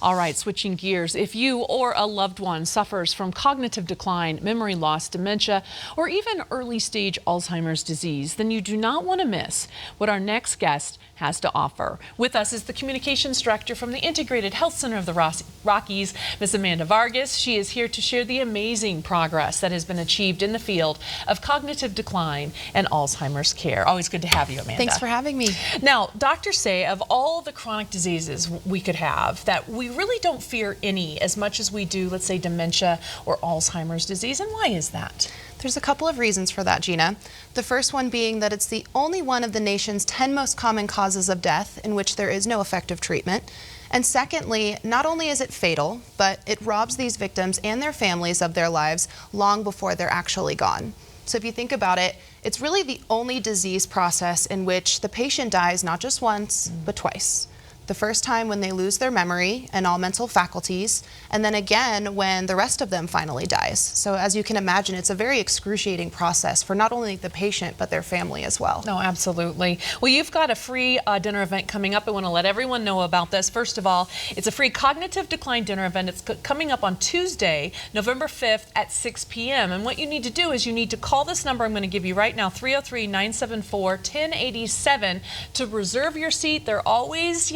All right, switching gears. If you or a loved one suffers from cognitive decline, memory loss, dementia, or even early stage Alzheimer's disease, then you do not want to miss what our next guest has to offer. With us is the Communications Director from the Integrated Health Center of the Rockies, Ms. Amanda Vargas. She is here to share the amazing progress that has been achieved in the field of cognitive decline and Alzheimer's care. Always good to have you, Amanda. Thanks for having me. Now, doctors say of all the chronic diseases we could have, that we really don't fear any as much as we do, let's say, dementia or Alzheimer's disease. And why is that? There's a couple of reasons for that, Gina. The first one being that it's the only one of the nation's 10 most common causes of death in which there is no effective treatment. And secondly, not only is it fatal, but it robs these victims and their families of their lives long before they're actually gone. So if you think about it, it's really the only disease process in which the patient dies not just once, but twice. The first time when they lose their memory and all mental faculties, and then again when the rest of them finally dies. So as you can imagine, it's a very excruciating process for not only the patient, but their family as well. No, absolutely. Well, you've got a free dinner event coming up. I want to let everyone know about this. First of all, it's a free cognitive decline dinner event. It's coming up on Tuesday, November 5th at 6 p.m. And what you need to do is you need to call this number I'm going to give you right now, 303-974-1087, to reserve your seat. They're always,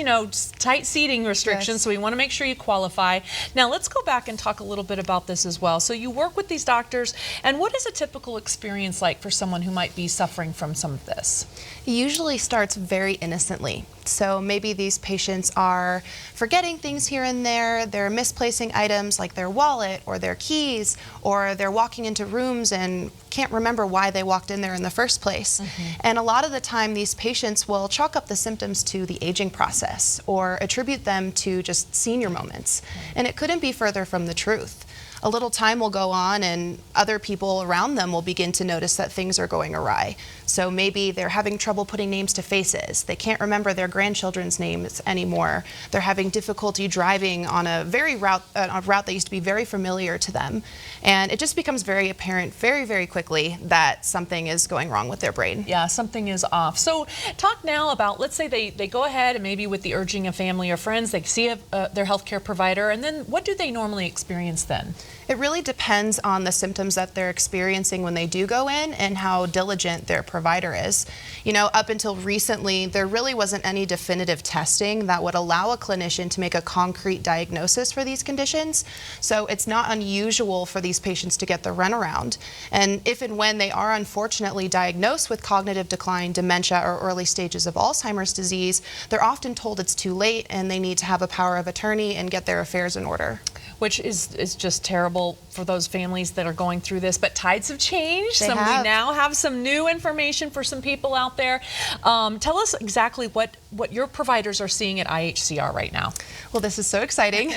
tight seating restrictions, yes. So we want to make sure you qualify. Now let's go back and talk a little bit about this as well. So you work with these doctors, and what is a typical experience like for someone who might be suffering from some of this? It usually starts very innocently. So maybe these patients are forgetting things here and there, they're misplacing items like their wallet or their keys, or they're walking into rooms and can't remember why they walked in there in the first place. And a lot of the time these patients will chalk up the symptoms to the aging process or attribute them to just senior moments. And it couldn't be further from the truth. A little time will go on and other people around them will begin to notice that things are going awry. So maybe they're having trouble putting names to faces. They can't remember their grandchildren's names anymore. They're having difficulty driving on a route that used to be very familiar to them. And it just becomes very apparent very, very quickly that something is going wrong with their brain. Yeah, something is off. So talk now about, let's say they go ahead and maybe with the urging of family or friends, they see their healthcare provider, and then what do they normally experience then? It really depends on the symptoms that they're experiencing when they do go in and how diligent their provider is. Up until recently, there really wasn't any definitive testing that would allow a clinician to make a concrete diagnosis for these conditions. So it's not unusual for these patients to get the runaround. And if and when they are unfortunately diagnosed with cognitive decline, dementia, or early stages of Alzheimer's disease, they're often told it's too late and they need to have a power of attorney and get their affairs in order. Which is just terrible for those families that are going through this. But tides have changed. We now have some new information for some people out there. Tell us exactly what your providers are seeing at IHCR right now. Well, this is so exciting.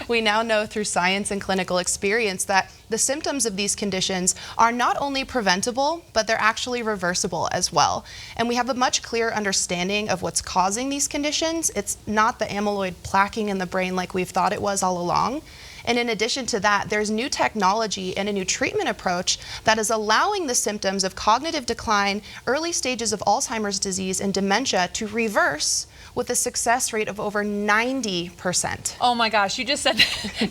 We now know through science and clinical experience that the symptoms of these conditions are not only preventable, but they're actually reversible as well. And we have a much clearer understanding of what's causing these conditions. It's not the amyloid plaquing in the brain like we've thought it was all along. And in addition to that, there's new technology and a new treatment approach that is allowing the symptoms of cognitive decline, early stages of Alzheimer's disease, and dementia to reverse with a success rate of over 90%. Oh my gosh, you just said,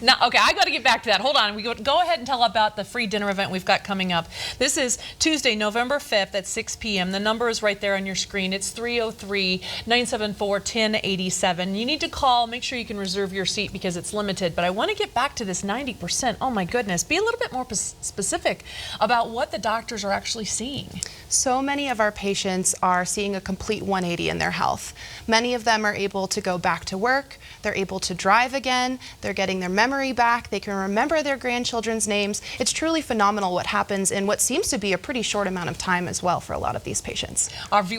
no, okay, I got to get back to that. Hold on, go ahead and tell about the free dinner event we've got coming up. This is Tuesday, November 5th at 6 p.m. The number is right there on your screen. It's 303-974-1087. You need to call, make sure you can reserve your seat because it's limited, but I want to get back to this 90%. Oh my goodness, be a little bit more specific about what the doctors are actually seeing. So many of our patients are seeing a complete 180 in their health. Many of them are able to go back to work, they're able to drive again, they're getting their memory back, they can remember their grandchildren's names. It's truly phenomenal what happens in what seems to be a pretty short amount of time as well for a lot of these patients.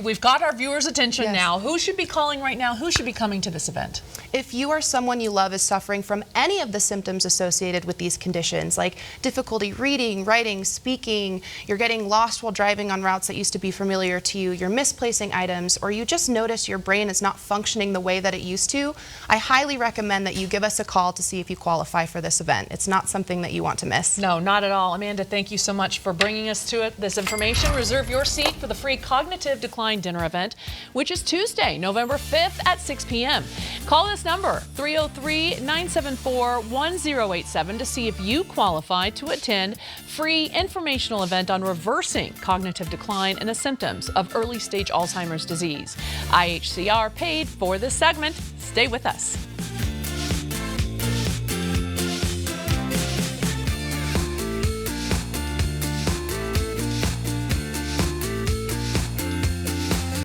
We've got our viewers' attention Yes. now. Who should be calling right now? Who should be coming to this event? If you or someone you love is suffering from any of the symptoms symptoms associated with these conditions, like difficulty reading, writing, speaking, you're getting lost while driving on routes that used to be familiar to you, you're misplacing items, or you just notice your brain is not functioning the way that it used to, I highly recommend that you give us a call to see if you qualify for this event. It's not something that you want to miss. No, not at all. Amanda, thank you so much for bringing us to this information. Reserve your seat for the free Cognitive Decline dinner event, which is Tuesday, November 5th at 6 p.m. Call this number, 303-974-1087, to see if you qualify to attend free informational event on reversing cognitive decline and the symptoms of early stage Alzheimer's disease. IHCR paid for this segment. Stay with us.